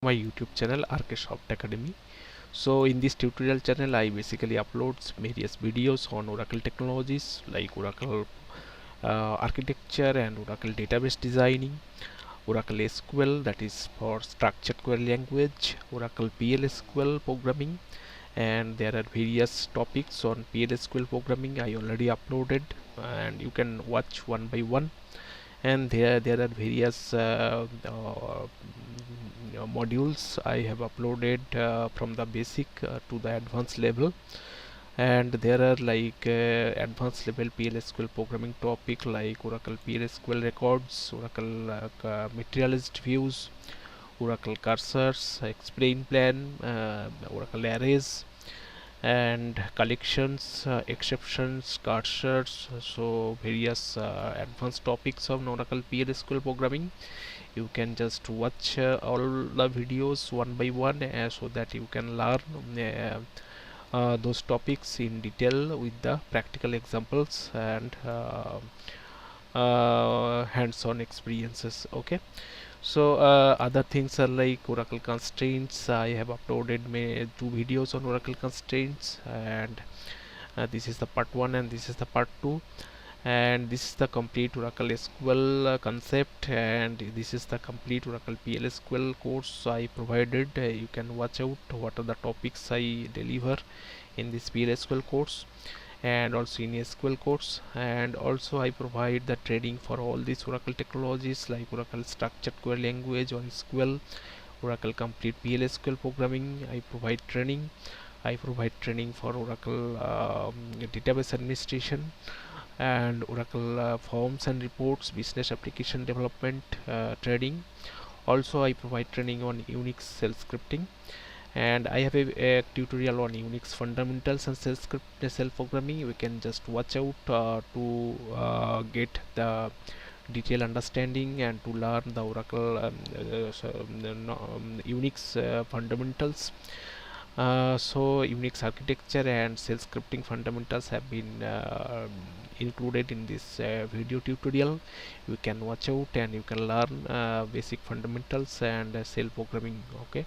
My YouTube channel rksoftacademy. So in this tutorial channel I basically uploads various videos on Oracle technologies like Oracle architecture and Oracle database designing, Oracle SQL, that is for structured query language, Oracle PLSQL programming, and there are various topics on PLSQL programming I already uploaded, and you can watch one by one. And there are various modules I have uploaded from the basic to the advanced level, and there are like advanced level PLSQL programming topic like Oracle PLSQL records, Oracle materialist views, Oracle cursors, explain plan, Oracle arrays, and collections, exceptions, cursors. So various advanced topics of Oracle PLSQL programming. You can just watch all the videos one by one so that you can learn those topics in detail with the practical examples and hands-on experiences. Okay, so other things are like Oracle constraints. I have uploaded two videos on Oracle constraints, and this is the part 1 and this is the part 2, and this is the complete Oracle SQL concept, and this is the complete Oracle PLSQL course I provided. You can watch out what are the topics I deliver in this PLSQL course and also in SQL course. And also I provide the training for all these Oracle technologies like Oracle structured query language on SQL, Oracle complete PLSQL programming. I provide training. I provide training for Oracle database administration and Oracle forms and reports, business application development training. Also I provide training on Unix shell scripting, and I have a tutorial on Unix fundamentals and shell programming. We can just watch out to get the detailed understanding and to learn the Oracle Unix fundamentals. So Unix architecture and shell scripting fundamentals have been included in this video tutorial. You can watch out and you can learn basic fundamentals and shell programming. Okay,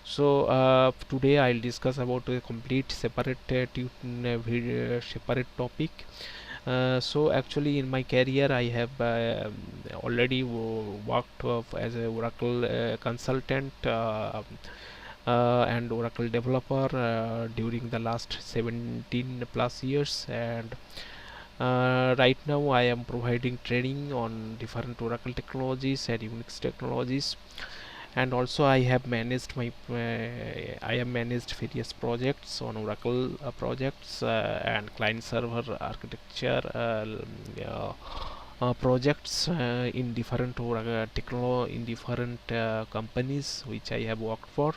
so today I'll discuss about a complete separate separate topic. So actually in my career I have already worked as a Oracle consultant and Oracle developer during the last 17 plus years, and right now I am providing training on different Oracle technologies and Unix technologies. And also I have managed I have managed various projects on Oracle projects and client server architecture projects in different in different companies which I have worked for.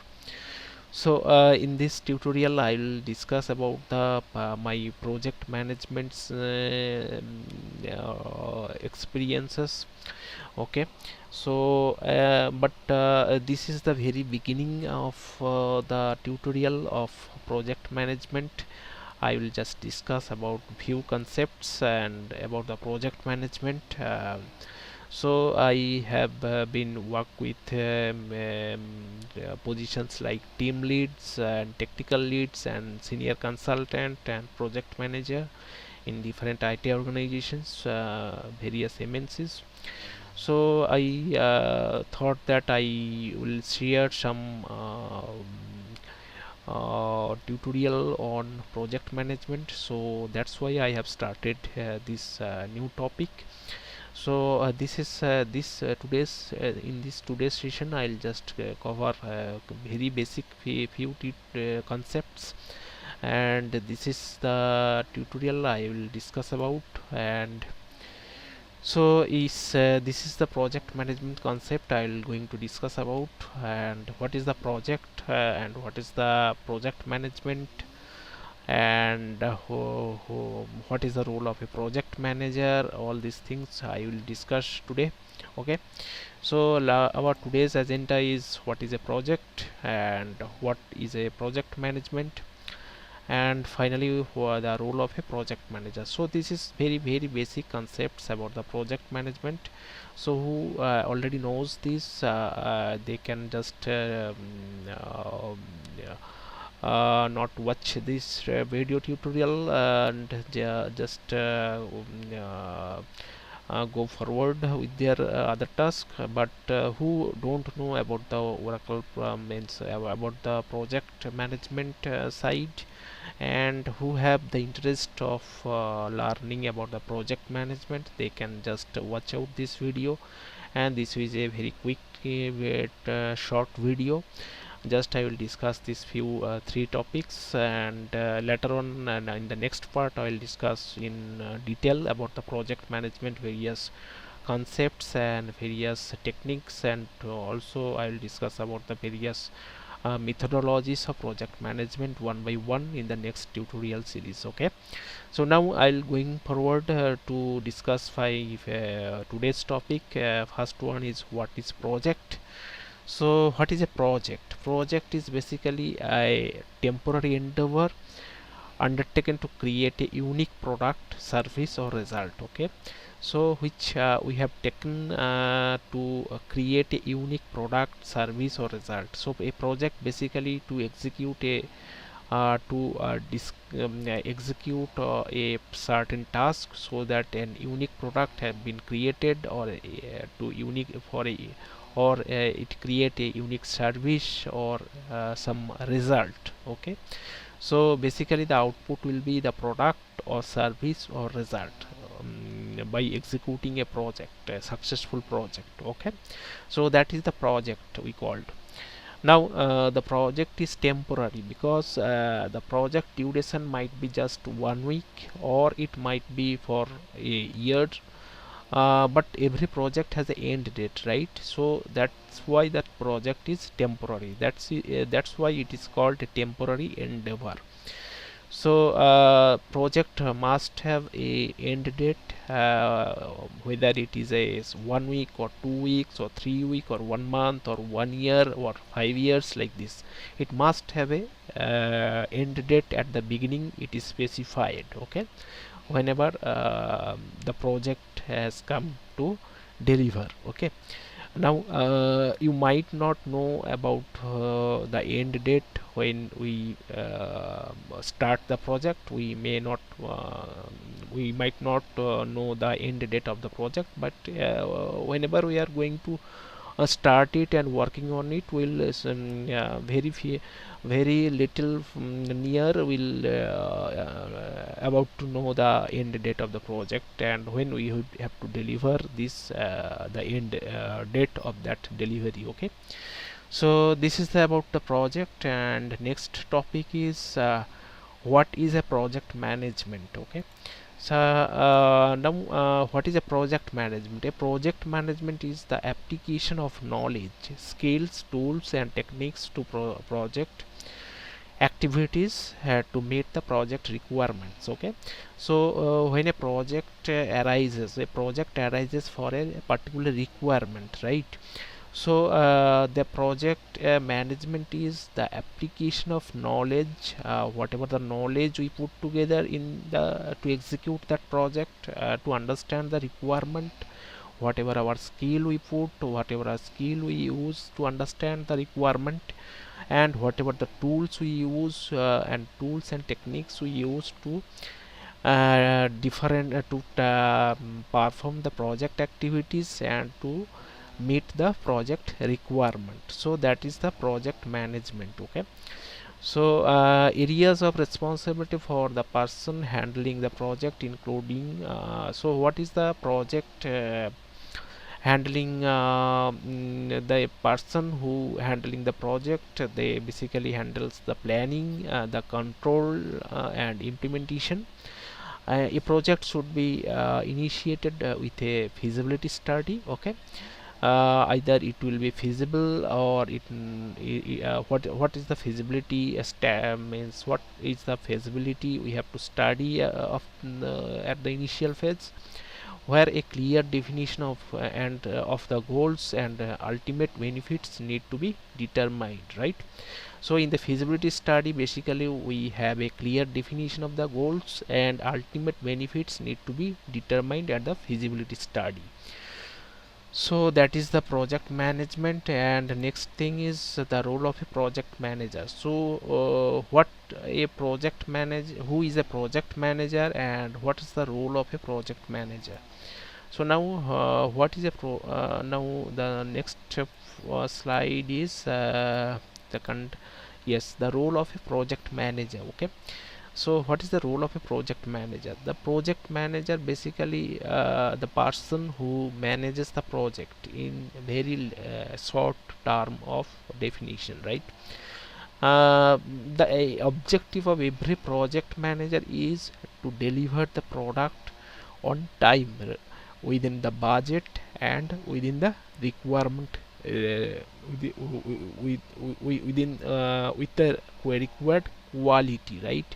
So in this tutorial I will discuss about the my project management experiences. Okay, so but this is the very beginning of the tutorial of project management. I will just discuss about few concepts and about the project management. So I have been work with positions like team leads and technical leads and senior consultant and project manager in different IT organizations, various MNCs. So I thought that I will share some tutorial on project management. So that's why I have started this new topic. So this is today's in this today's session I'll just cover very basic few concepts, and this is the tutorial I will discuss about. And so this is the project management concept I will going to discuss about, and what is the project and what is the project management, and what is the role of a project manager. All these things I will discuss today. Okay, so our today's agenda is what is a project and what is a project management, and finally the role of a project manager. So this is very basic concepts about the project management. So who already knows this, they can just yeah, not watch this video tutorial and just go forward with their other task. But who don't know about the Oracle means about the project management side, and who have the interest of learning about the project management, they can just watch out this video. And this is a very quick short video. Just I will discuss these few three topics, and later on and in the next part I will discuss in detail about the project management various concepts and various techniques, and also I will discuss about the various methodologies of project management one by one in the next tutorial series. Okay, so now I'll going forward to discuss five today's topic. First one is what is project. So what is a project? Project is basically a temporary endeavor undertaken to create a unique product, service or result. Okay, so which we have taken to create a unique product, service or result. So a project basically to execute a execute a certain task, so that an unique product has been created, or to unique for a, or it create a unique service or some result. Okay, so basically the output will be the product or service or result by executing a project, a successful project. Okay, so that is the project we called. Now the project is temporary because the project duration might be just 1 week, or it might be for a year, but every project has an end date, right? So that's why that project is temporary. That's why it is called a temporary endeavor. So project must have a end date, whether it is a 1 week or 2 weeks or 3 week or 1 month or 1 year or 5 years, like this. It must have a end date at the beginning. It is specified. Okay, whenever the project has come to deliver. Okay, now you might not know about the end date when we start the project. We might not know the end date of the project, but whenever we are going to start it and working on it, will very little near will about to know the end date of the project, and when we would have to deliver this the end date of that delivery. Okay, so this is about the project. And next topic is what is a project management. Okay, so now what is a project management? A project management is the application of knowledge, skills, tools and techniques to project activities to meet the project requirements. Okay, so when a project arises for a particular requirement, right? So the project management is the application of knowledge, whatever the knowledge we put together in the to execute that project, to understand the requirement, whatever our skill we put, whatever our skill we use to understand the requirement, and whatever the tools we use and tools and techniques we use to perform the project activities and to meet the project requirement. So that is the project management. Okay, so areas of responsibility for the person handling the project, including so what is the project handling the person who handling the project, they basically handles the planning, the control and implementation. A project should be initiated with a feasibility study. Okay, either it will be feasible, or what is the feasibility means what is the feasibility we have to study of at the initial phase. where a clear definition of of the goals and ultimate benefits need to be determined, right? So in the feasibility study, basically we have a clear definition of the goals and ultimate benefits need to be determined at the feasibility study. So that is the project management. And next thing is the role of a project manager. So what a project manager, who is a project manager, and what is the role of a project manager? So now what is a now the next slide is the yes, the role of a project manager. Okay, so what is the role of a project manager? The project manager basically the person who manages the project in very short term of definition, right? The objective of every project manager is to deliver the product on time, within the budget and within the requirement, with the required quality, right?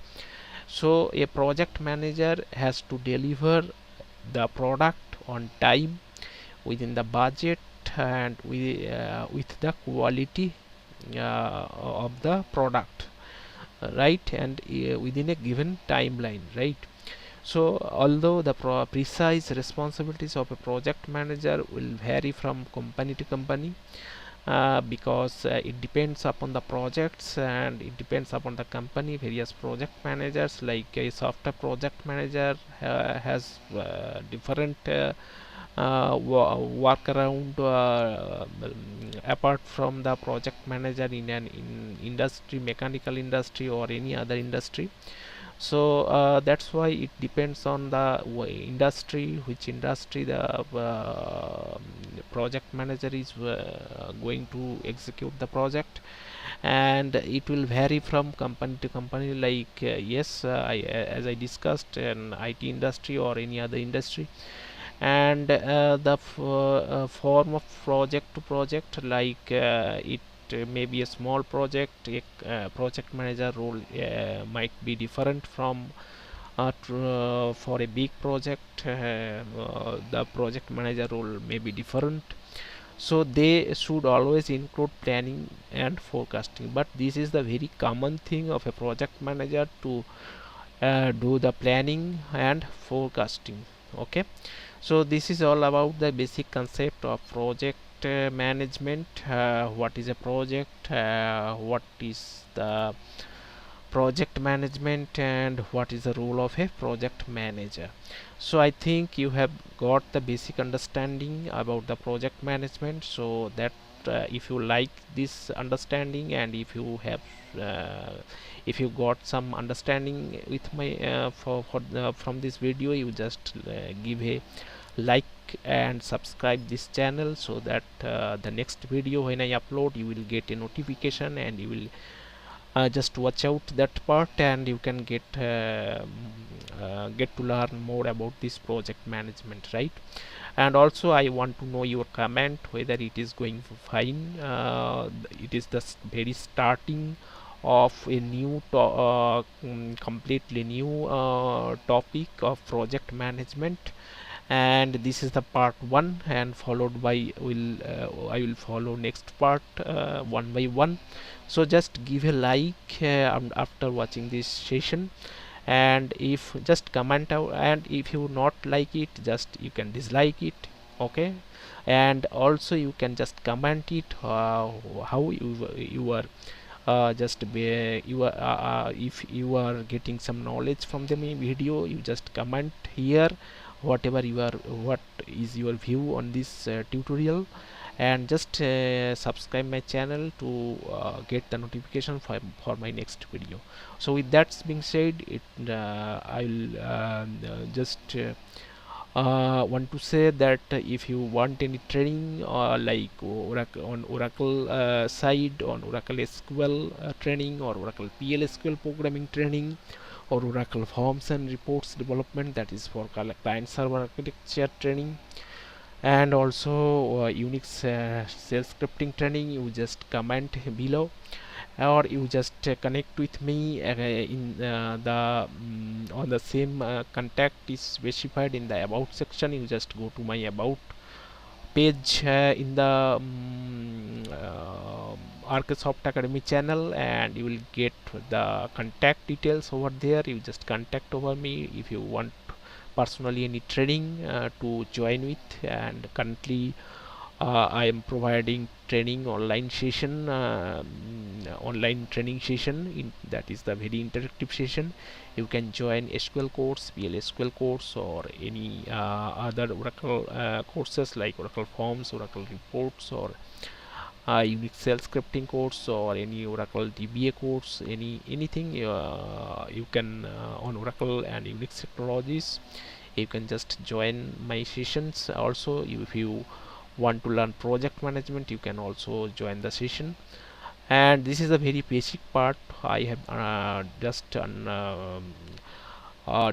So a project manager has to deliver the product on time, within the budget, and with the quality of the product, right? And within a given timeline, right? So although the precise responsibilities of a project manager will vary from company to company, because it depends upon the projects and it depends upon the company. Various project managers, like a software project manager has different workaround apart from the project manager in an industry, mechanical industry or any other industry. So that's why it depends on the industry, which industry the project manager is going to execute the project, and it will vary from company to company. Like yes, as I discussed, an IT industry or any other industry. And the form of project to project, like it may be a small project, a project manager role might be different from for a big project, the project manager role may be different. So they should always include planning and forecasting, but this is the very common thing of a project manager to do the planning and forecasting. Okay, so this is all about the basic concept of project management. What is a project, what is the project management, and what is the role of a project manager. So I think you have got the basic understanding about the project management. So that if you like this understanding, and if you got some understanding with my from this video, you just give a like and subscribe this channel, so that the next video when I upload, you will get a notification, and you will just watch out that part, and you can get to learn more about this project management, right? And also I want to know your comment whether it is going fine. It is the very starting of a new completely new topic of project management, and this is the part 1, and followed by I will follow next part one by one. So just give a like after watching this session, and if just comment out, and if you not like it, just you can dislike it. Okay, and also you can just comment it how you are just be you are if you are getting some knowledge from the video, you just comment here whatever you are, what is your view on this tutorial, and just subscribe my channel to get the notification for my next video. So with that being said, I'll just want to say that if you want any training like Oracle, on Oracle side, on Oracle SQL training, or Oracle PL/SQL programming training, or Oracle Forms and Reports development, that is for client server architecture training, and also Unix shell scripting training, you just comment below, or you just connect with me in the on the same contact is specified in the about section. You just go to my about page in the Arkasoft Academy channel, and you will get the contact details over there. You just contact over me if you want personally any training to join with. And currently I am providing training online training session in that is the very interactive session. You can join SQL course, PL/SQL course, or any other Oracle courses like Oracle Forms, Oracle Reports, or Unix Shell scripting course, or any Oracle DBA course, anything you can on Oracle and Unix technologies. You can just join my sessions. Also, if you want to learn project management, you can also join the session. And this is a very basic part I have just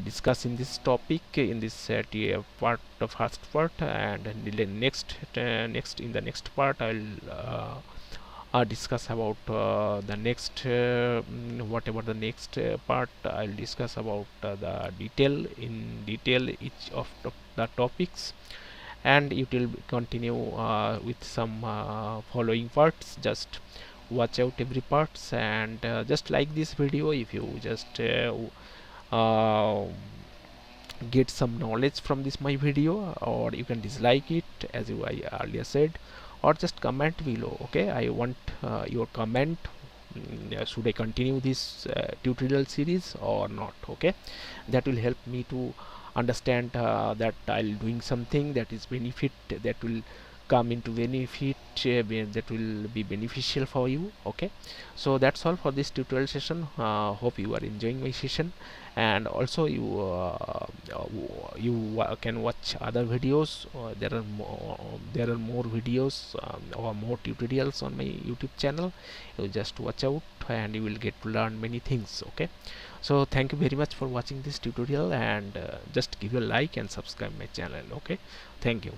discuss in this topic in this part, the first part. And in the next in the next part I'll discuss about the next whatever the next part. I'll discuss about the detail in detail each of the topics, and it will continue with some following parts. Just watch out every parts, and just like this video. If you just uh, get some knowledge from this my video, or you can dislike it as I earlier said, or just comment below. Okay, I want your comment. Should I continue this tutorial series or not? Okay, that will help me to understand that I'll doing something that is benefit, that will come into benefit, that will be beneficial for you. Okay, so that's all for this tutorial session. Hope you are enjoying my session, and also you can watch other videos. There are more videos or more tutorials on my YouTube channel. You just watch out, and you will get to learn many things. Okay, so thank you very much for watching this tutorial, and just give a like and subscribe my channel. Okay, thank you.